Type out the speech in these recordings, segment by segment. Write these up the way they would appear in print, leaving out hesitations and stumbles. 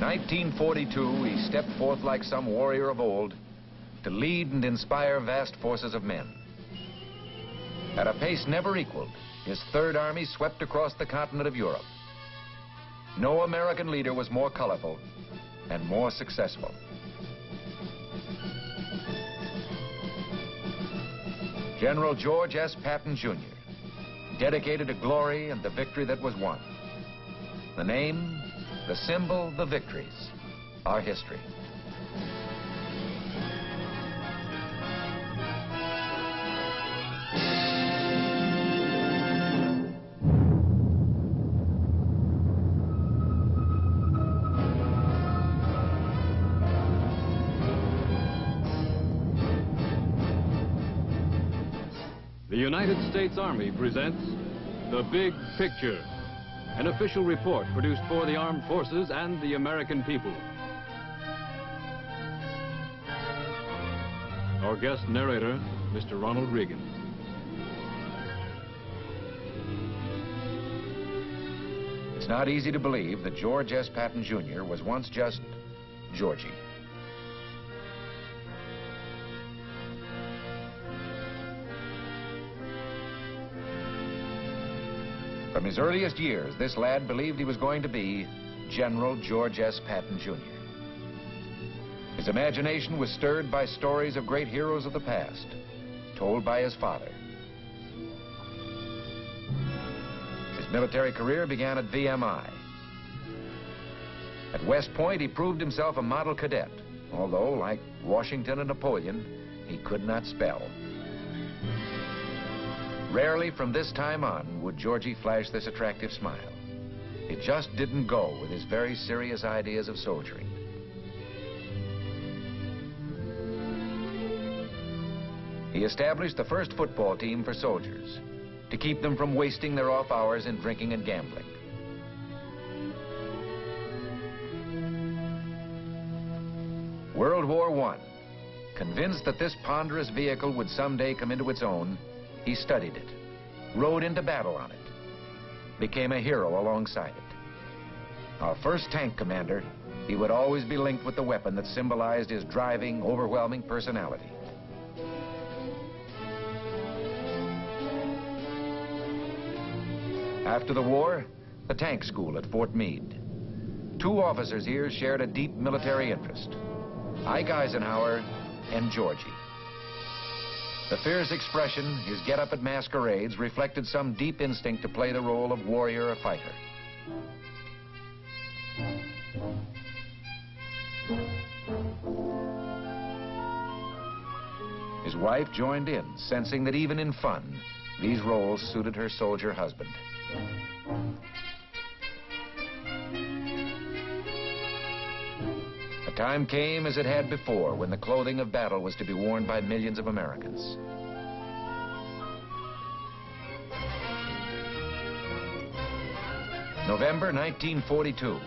1942, he stepped forth like some warrior of old to lead and inspire vast forces of men. At a pace never equaled, his Third Army swept across the continent of Europe. No American leader was more colorful and more successful. General George S. Patton, Jr., dedicated to glory and the victory that was won. The name, the symbol, the victories, our history. The United States Army presents The Big Picture, an official report produced for the armed forces and the American people. Our guest narrator, Mr. Ronald Reagan. It's not easy to believe that George S. Patton, Jr. was once just Georgie. From his earliest years, this lad believed he was going to be General George S. Patton, Jr. His imagination was stirred by stories of great heroes of the past, told by his father. His military career began at VMI. At West Point, he proved himself a model cadet, although, like Washington and Napoleon, he could not spell. Rarely from this time on would Georgie flash this attractive smile. It just didn't go with his very serious ideas of soldiering. He established the first football team for soldiers to keep them from wasting their off hours in drinking and gambling. World War I. Convinced that this ponderous vehicle would someday come into its own, he studied it, rode into battle on it, became a hero alongside it. Our first tank commander, he would always be linked with the weapon that symbolized his driving, overwhelming personality. After the war, the tank school at Fort Meade. Two officers here shared a deep military interest, Ike Eisenhower and Georgie. The fierce expression, his get-up at masquerades, reflected some deep instinct to play the role of warrior or fighter. His wife joined in, sensing that even in fun, these roles suited her soldier husband. The time came, as it had before, when the clothing of battle was to be worn by millions of Americans. November 1942,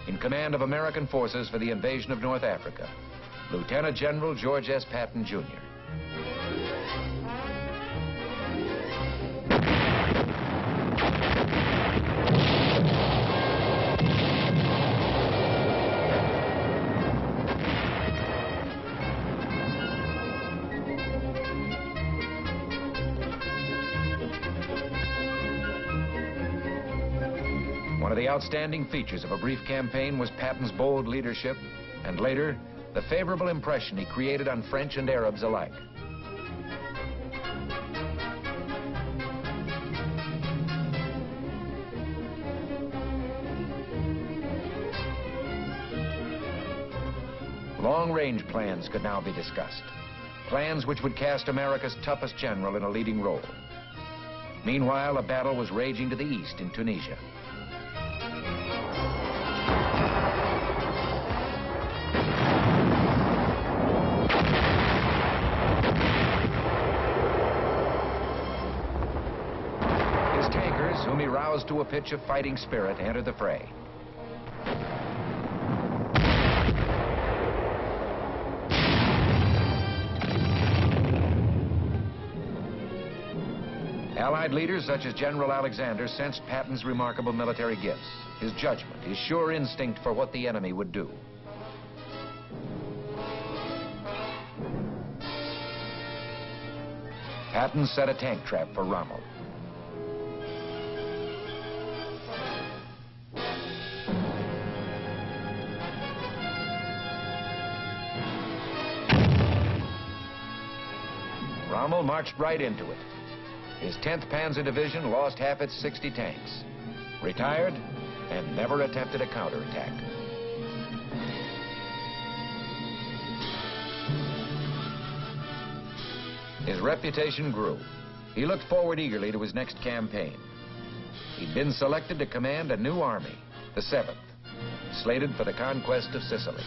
in command of American forces for the invasion of North Africa, Lieutenant General George S. Patton, Jr. One of the outstanding features of a brief campaign was Patton's bold leadership, and later, the favorable impression he created on French and Arabs alike. Long-range plans could now be discussed. Plans which would cast America's toughest general in a leading role. Meanwhile, a battle was raging to the east in Tunisia. His tankers, whom he roused to a pitch of fighting spirit, entered the fray. Allied leaders such as General Alexander sensed Patton's remarkable military gifts, his judgment, his sure instinct for what the enemy would do. Patton set a tank trap for Rommel. Rommel marched right into it. His 10th Panzer Division lost half its 60 tanks, retired, and never attempted a counterattack. His reputation grew. He looked forward eagerly to his next campaign. He'd been selected to command a new army, the 7th, slated for the conquest of Sicily.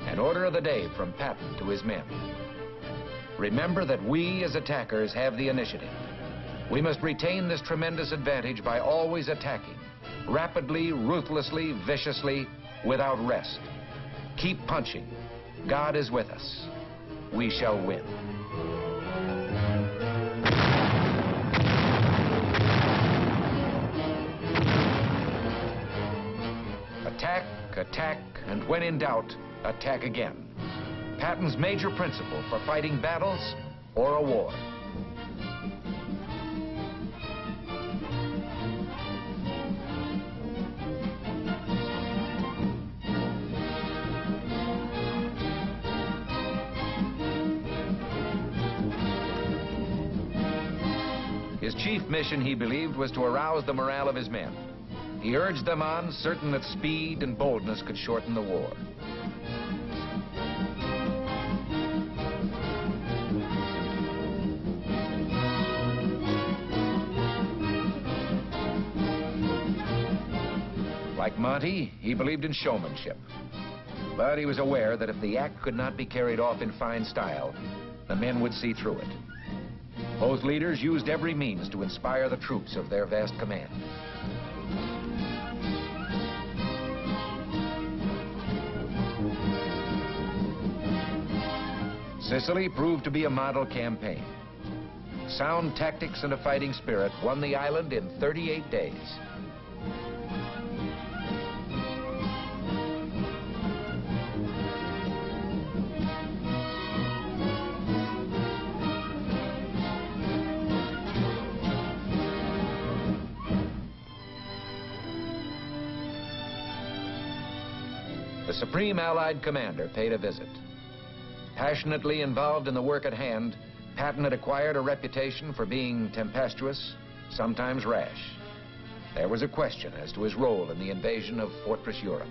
An order of the day from Patton to his men. Remember that we as attackers have the initiative. We must retain this tremendous advantage by always attacking, rapidly, ruthlessly, viciously, without rest. Keep punching. God is with us. We shall win. Attack, attack, and when in doubt, attack again. Patton's major principle for fighting battles or a war. His chief mission, he believed, was to arouse the morale of his men. He urged them on, certain that speed and boldness could shorten the war. Like Monty, he believed in showmanship. But he was aware that if the act could not be carried off in fine style, the men would see through it. Both leaders used every means to inspire the troops of their vast command. Sicily proved to be a model campaign. Sound tactics and a fighting spirit won the island in 38 days. The Supreme Allied commander paid a visit. Passionately involved in the work at hand, Patton had acquired a reputation for being tempestuous, sometimes rash. There was a question as to his role in the invasion of Fortress Europe.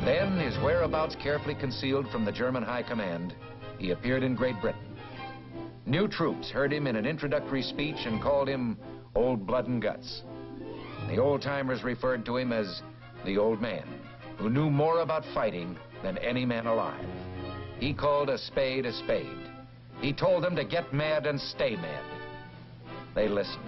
Then, his whereabouts carefully concealed from the German High Command, he appeared in Great Britain. New troops heard him in an introductory speech and called him Old Blood and Guts. The old-timers referred to him as the Old Man, who knew more about fighting than any man alive. He called a spade a spade. He told them to get mad and stay mad. They listened.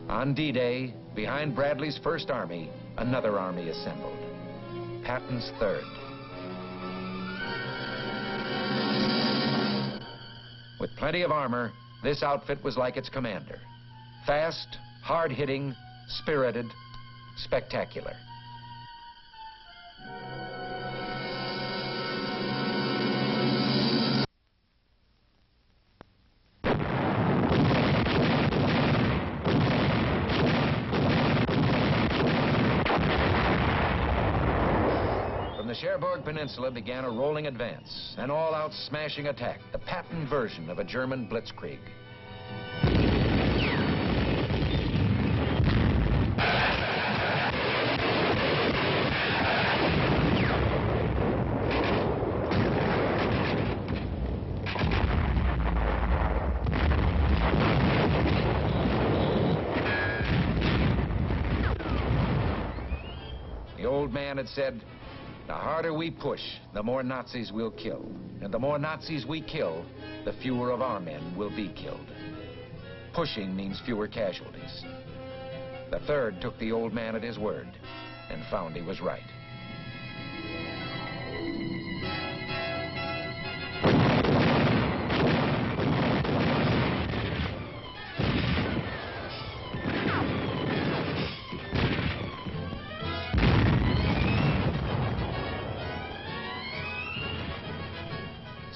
On D-Day, behind Bradley's First Army, another army assembled. Patton's Third. With plenty of armor, this outfit was like its commander. Fast, hard-hitting, spirited, spectacular. Cherbourg Peninsula began a rolling advance, an all-out smashing attack, the Patton version of a German blitzkrieg. The old man had said, the harder we push, the more Nazis we'll kill. And the more Nazis we kill, the fewer of our men will be killed. Pushing means fewer casualties. The 3rd took the old man at his word and found he was right.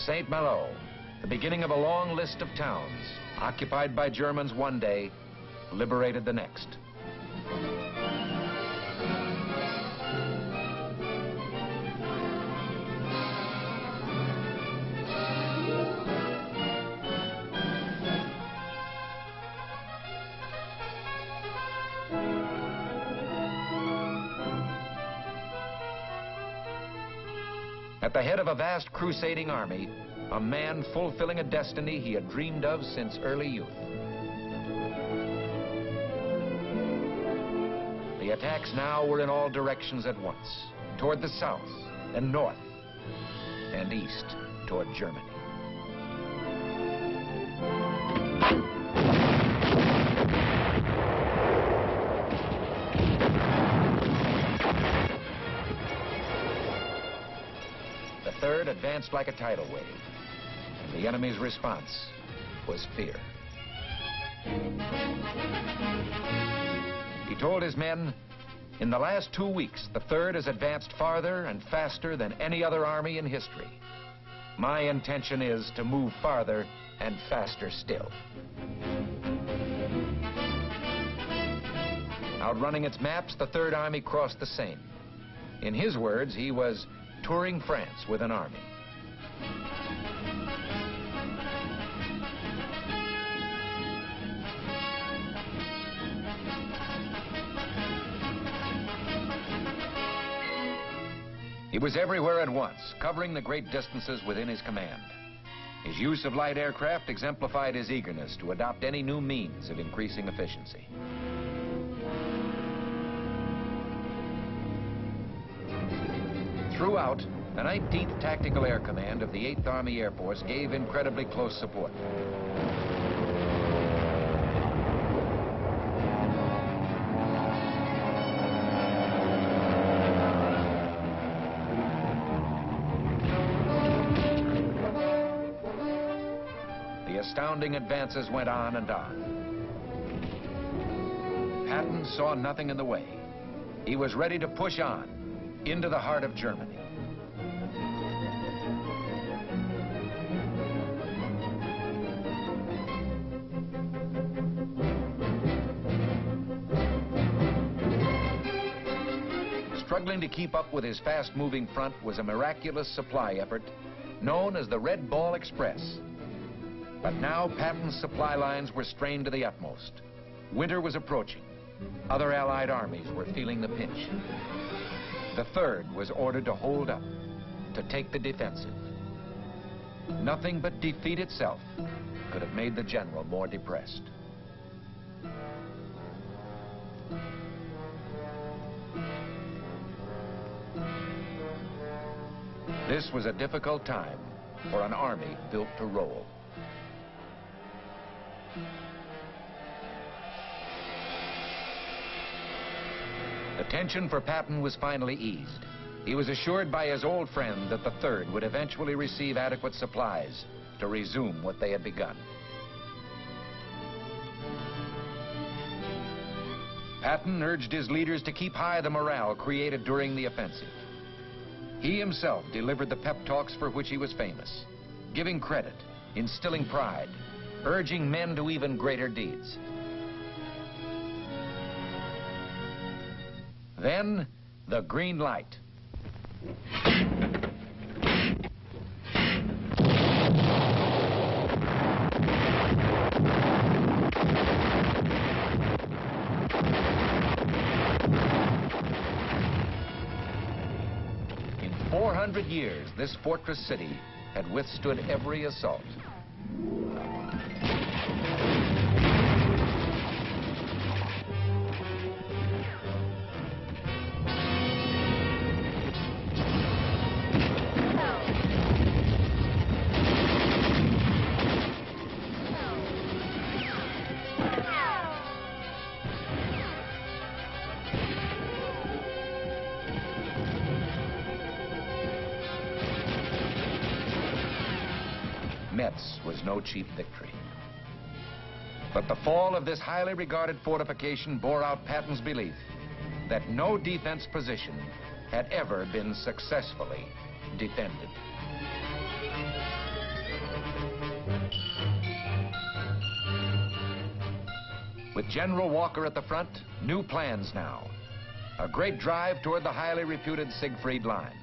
St. Malo, the beginning of a long list of towns, occupied by Germans one day, liberated the next. At the head of a vast crusading army, a man fulfilling a destiny he had dreamed of since early youth. The attacks now were in all directions at once, toward the south and north, and east toward Germany. The 3rd advanced like a tidal wave, and the enemy's response was fear. He told his men, in the last 2 weeks, the 3rd has advanced farther and faster than any other army in history. My intention is to move farther and faster still. Outrunning its maps, the 3rd Army crossed the Seine. In his words, he was touring France with an army. He was everywhere at once, covering the great distances within his command. His use of light aircraft exemplified his eagerness to adopt any new means of increasing efficiency. Throughout, the 19th Tactical Air Command of the 8th Army Air Force gave incredibly close support. The astounding advances went on and on. Patton saw nothing in the way. He was ready to push on into the heart of Germany. Struggling to keep up with his fast-moving front was a miraculous supply effort known as the Red Ball Express. But now Patton's supply lines were strained to the utmost. Winter was approaching. Other Allied armies were feeling the pinch. The 3rd was ordered to hold up, to take the defensive. Nothing but defeat itself could have made the general more depressed. This was a difficult time for an army built to roll. The tension for Patton was finally eased. He was assured by his old friend that the 3rd would eventually receive adequate supplies to resume what they had begun. Patton urged his leaders to keep high the morale created during the offensive. He himself delivered the pep talks for which he was famous, giving credit, instilling pride, urging men to even greater deeds. Then, the green light. In 400 years, this fortress city had withstood every assault. Metz was no cheap victory. But the fall of this highly regarded fortification bore out Patton's belief that no defense position had ever been successfully defended. With General Walker at the front, new plans now. A great drive toward the highly reputed Siegfried Line.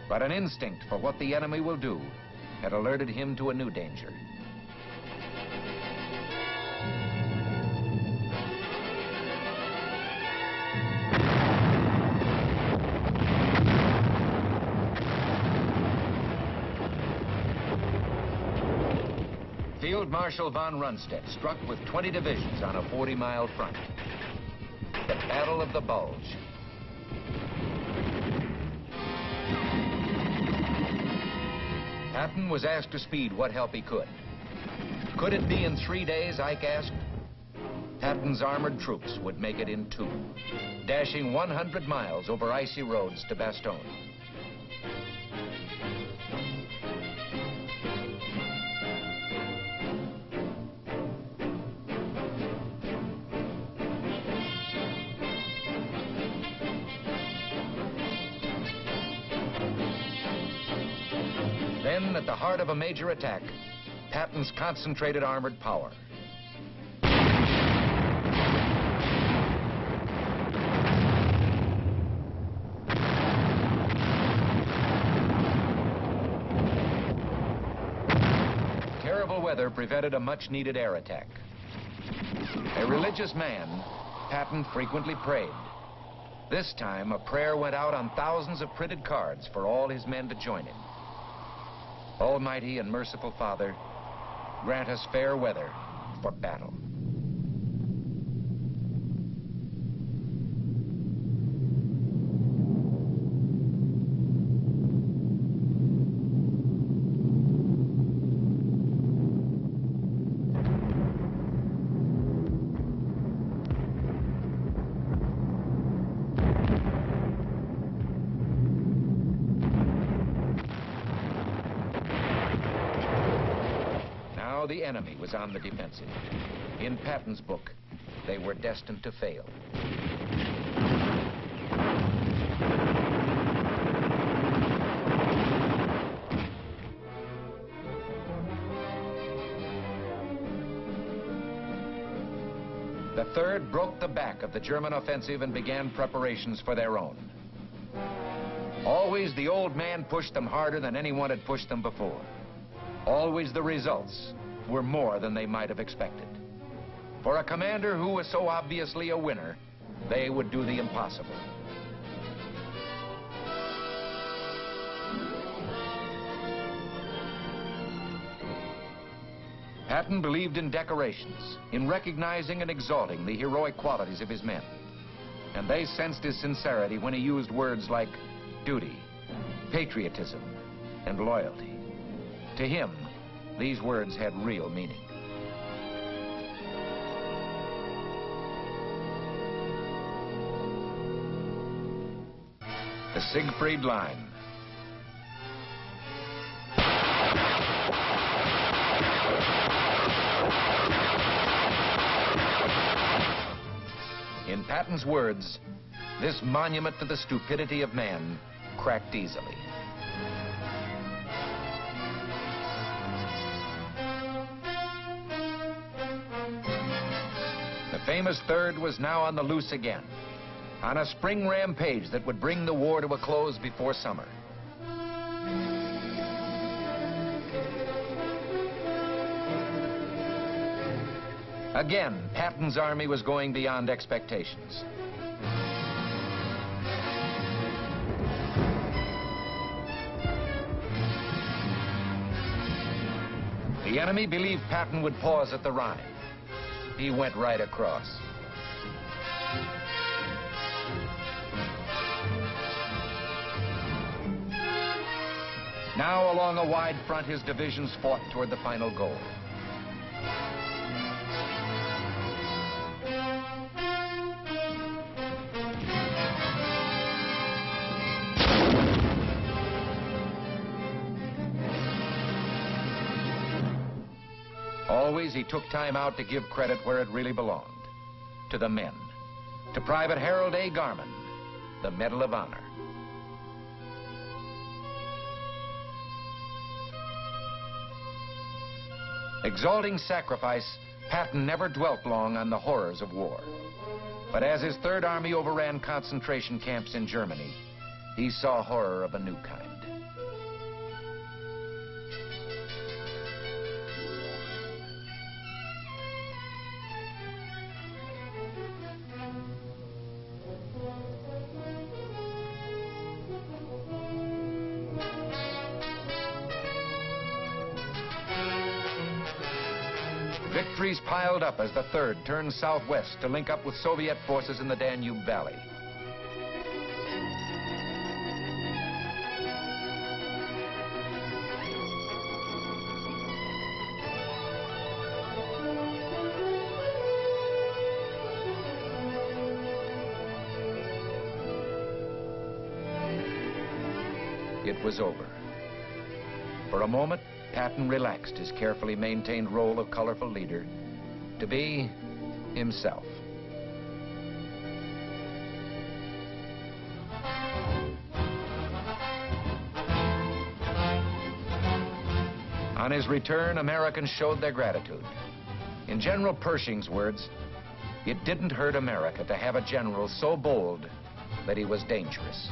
But an instinct for what the enemy will do had alerted him to a new danger. Field Marshal von Rundstedt struck with 20 divisions on a 40-mile front. The Battle of the Bulge. Patton was asked to speed what help he could. Could it be in 3 days, Ike asked? Patton's armored troops would make it in 2, dashing 100 miles over icy roads to Bastogne. Then, at the heart of a major attack, Patton's concentrated armored power. Terrible weather prevented a much-needed air attack. A religious man, Patton frequently prayed. This time, a prayer went out on thousands of printed cards for all his men to join in. Almighty and merciful Father, grant us fair weather for battle. The enemy was on the defensive. In Patton's book, they were destined to fail. The 3rd broke the back of the German offensive and began preparations for their own. Always the old man pushed them harder than anyone had pushed them before. Always the results were more than they might have expected. For a commander who was so obviously a winner, they would do the impossible. Patton believed in decorations, in recognizing and exalting the heroic qualities of his men. And they sensed his sincerity when he used words like duty, patriotism, and loyalty. To him, these words had real meaning. The Siegfried Line. In Patton's words, this monument to the stupidity of man cracked easily. The famous 3rd was now on the loose again. on a spring rampage that would bring the war to a close before summer. Again, Patton's army was going beyond expectations. The enemy believed Patton would pause at the Rhine. He went right across. Now, along a wide front, his divisions fought toward the final goal. Always, he took time out to give credit where it really belonged, to the men, to Private Harold A. Garman, the Medal of Honor. Exalting sacrifice, Patton never dwelt long on the horrors of war. But as his Third Army overran concentration camps in Germany, he saw horror of a new kind. Victories piled up as the Third turned southwest to link up with Soviet forces in the Danube Valley. It was over. For a moment, Patton relaxed his carefully maintained role of colorful leader to be himself. On his return, Americans showed their gratitude. In General Pershing's words, it didn't hurt America to have a general so bold that he was dangerous.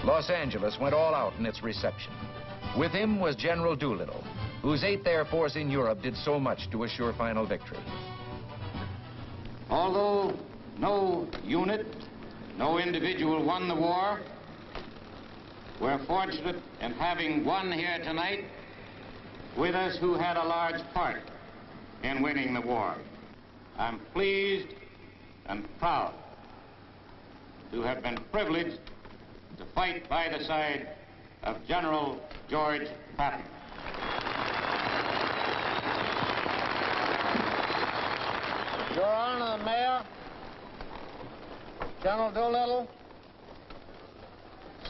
Los Angeles went all out in its reception. With him was General Doolittle, whose 8th Air Force in Europe did so much to assure final victory. Although no unit, no individual won the war, we're fortunate in having one here tonight with us who had a large part in winning the war. I'm pleased and proud to have been privileged to fight by the side of General George Patton. Your Honor, the Mayor, General Doolittle,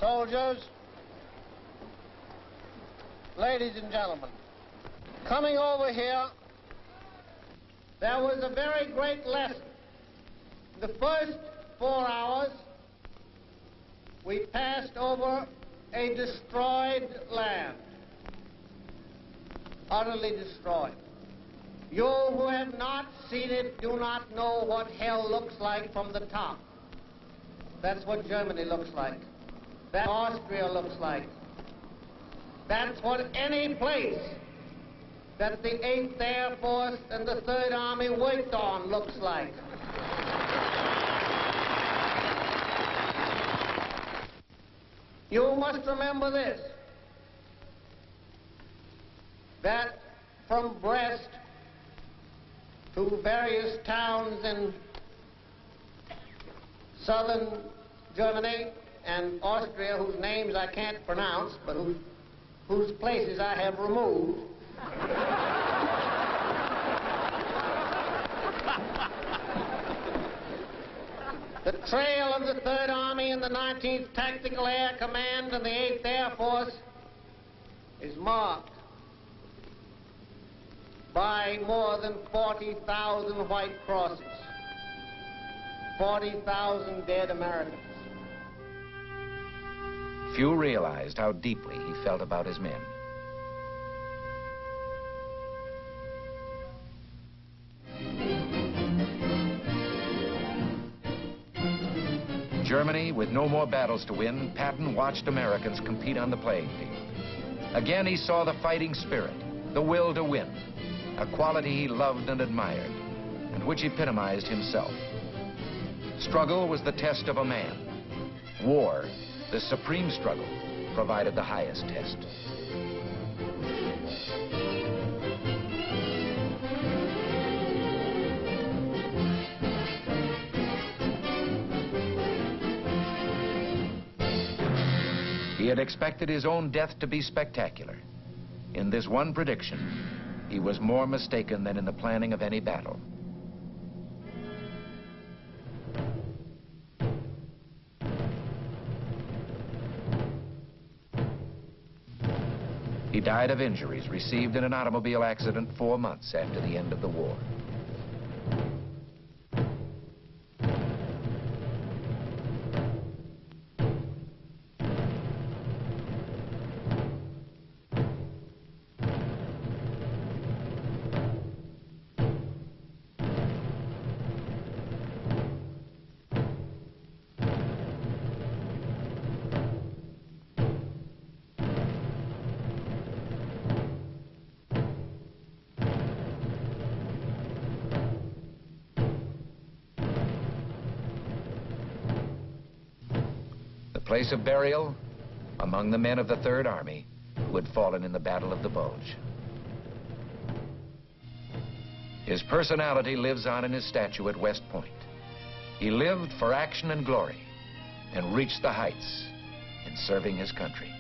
soldiers, ladies and gentlemen, coming over here, there was a very great lesson. The first 4 hours, we passed over a destroyed land, utterly destroyed. You who have not seen it do not know what hell looks like from the top. That's what Germany looks like. That's what Austria looks like. That's what any place that the 8th Air Force and the 3rd Army worked on looks like. You must remember this, that from Brest to various towns in southern Germany and Austria, whose names I can't pronounce, but whose places I have removed, the trail of the 3rd Army and the 19th Tactical Air Command and the 8th Air Force is marked by more than 40,000 white crosses, 40,000 dead Americans. Few realized how deeply he felt about his men. Germany, with no more battles to win, Patton watched Americans compete on the playing field. Again, he saw the fighting spirit, the will to win, a quality he loved and admired, and which epitomized himself. Struggle was the test of a man. War, the supreme struggle, provided the highest test. He had expected his own death to be spectacular. In this one prediction, he was more mistaken than in the planning of any battle. He died of injuries received in an automobile accident 4 months after the end of the war. Place of burial among the men of the Third Army who had fallen in the Battle of the Bulge. His personality lives on in his statue at West Point. He lived for action and glory and reached the heights in serving his country.